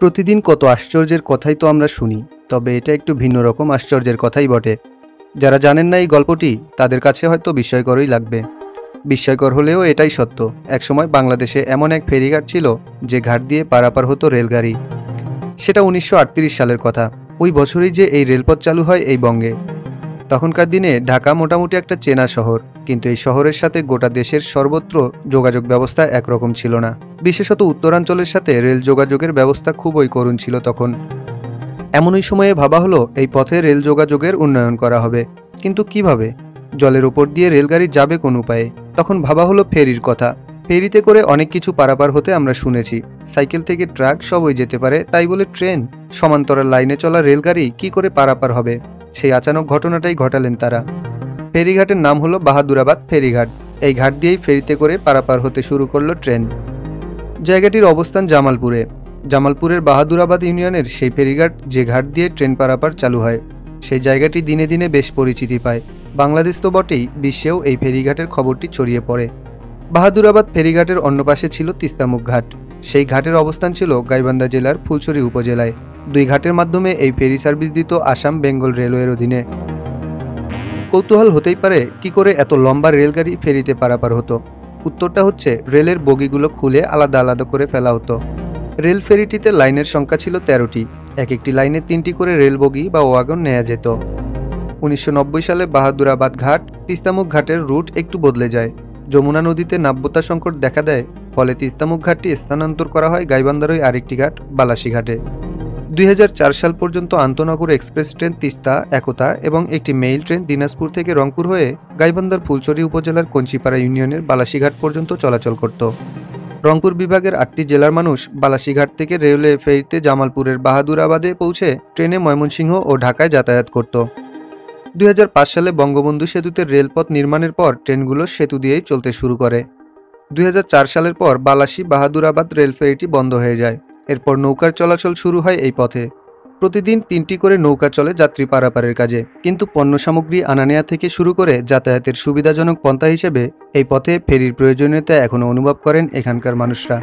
প্রতিদিন কত আশ্চর্যের কথাই তো আমরা শুনি, তবে এটা একটু ভিন্ন রকম আশ্চর্যের কথাই বটে। যারা জানেন না এই গল্পটি, তাদের কাছে হয়তো বিস্ময়করই লাগবে। বিস্ময়কর হলেও এটাই সত্য। একসময় বাংলাদেশে এমন এক ফেরিঘাট ছিল যে ঘাট দিয়ে পারাপার হতো রেলগাড়ি। সেটা 1938 সালের কথা। ওই বছরই যে এই রেলপথ চালু হয় এই বঙ্গে। তখনকার দিনে ঢাকা মোটামুটি একটা চেনা শহর, কিন্তু এই শহরের সাথে গোটা দেশের সর্বত্র যোগাযোগ ব্যবস্থা একরকম ছিল না। বিশেষত উত্তরাঞ্চলের সাথে রেল যোগাযোগের ব্যবস্থা খুবই করুণ ছিল তখন। এমনই সময়ে ভাবা হলো এই পথে রেল যোগাযোগের উন্নয়ন করা হবে, কিন্তু কিভাবে? জলের উপর দিয়ে রেলগাড়ি যাবে কোন উপায়ে? তখন ভাবা হলো ফেরির কথা। ফেরিতে করে অনেক কিছু পারাপার হতে আমরা শুনেছি। সাইকেল থেকে ট্রাক সবই যেতে পারে, তাই বলে ট্রেন, সমান্তরাল লাইনে চলা রেলগাড়ি কি করে পারাপার হবে? সেই আচানক ঘটনাটাই ঘটালেন তারা। ফেরিঘাটের নাম হলো বাহাদুরাবাদ ফেরিঘাট। এই ঘাট দিয়েই ফেরিতে করে পারাপার হতে শুরু করলো ট্রেন। জায়গাটির অবস্থান জামালপুরে। জামালপুরের বাহাদুরাবাদ ইউনিয়নের সেই ফেরিঘাট যে ঘাট দিয়ে ট্রেন পারাপার চালু হয়, সেই জায়গাটি দিনে দিনে বেশ পরিচিতি পায়। বাংলাদেশ তো বটেই, বিশ্বেও এই ফেরিঘাটের খবরটি ছড়িয়ে পড়ে। বাহাদুরাবাদ ফেরিঘাটের অন্য পাশে ছিল তিস্তামুখ ঘাট। সেই ঘাটের অবস্থান ছিল গাইবান্ধা জেলার ফুলছড়ি উপজেলায়। দুই ঘাটের মাধ্যমে এই ফেরি সার্ভিস দিত আসাম বেঙ্গল রেলওয়ের অধীনে। কৌতূহল হতেই পারে, কি করে এত লম্বা রেলগাড়ি ফেরিতে পারাপার হতো? উত্তরটা হচ্ছে, রেলের বগিগুলো খুলে আলাদা আলাদা করে ফেলা হতো। রেল ফেরিটিতে লাইনের সংখ্যা ছিল 13টি। এক একটি লাইনে 3টি করে রেল বগি বা ওয়াগন নেওয়া যেত। 1990 সালে বাহাদুরাবাদ ঘাট তিস্তামুখ ঘাটের রুট একটু বদলে যায়। যমুনা নদীতে নাব্যতা সংকট দেখা দেয়, ফলে তিস্তামুখ ঘাটটি স্থানান্তর করা হয় গাইবান্ধারই আরেকটি ঘাট বালাসী ঘাটে। 2004 সাল পর্যন্ত আন্তনগর এক্সপ্রেস ট্রেন তিস্তা, একতা এবং একটি মেইল ট্রেন দিনাজপুর থেকে রংপুর হয়ে গাইবান্ধার ফুলছড়ি উপজেলার কঞ্চিপাড়া ইউনিয়নের বালাসীঘাট পর্যন্ত চলাচল করত। রংপুর বিভাগের 8টি জেলার মানুষ বালাসীঘাট থেকে রেলওয়ে ফেরিতে জামালপুরের বাহাদুরাবাদে পৌঁছে ট্রেনে ময়মনসিংহ ও ঢাকায় যাতায়াত করত। 2005 সালে বঙ্গবন্ধু সেতুতে রেলপথ নির্মাণের পর ট্রেনগুলো সেতু দিয়েই চলতে শুরু করে। 2004 সালের পর বালাসী বাহাদুরাবাদ রেল ফেরিটি বন্ধ হয়ে যায়। এরপর নৌকার চলাচল শুরু হয় এই পথে। প্রতিদিন 3টি করে নৌকা চলে যাত্রী পারাপারের কাজে, কিন্তু পণ্য সামগ্রী আনা নেয়া থেকে শুরু করে যাতায়াতের সুবিধাজনক পন্থা হিসেবে এই পথে ফেরির প্রয়োজনীয়তা এখনও অনুভব করেন এখানকার মানুষরা।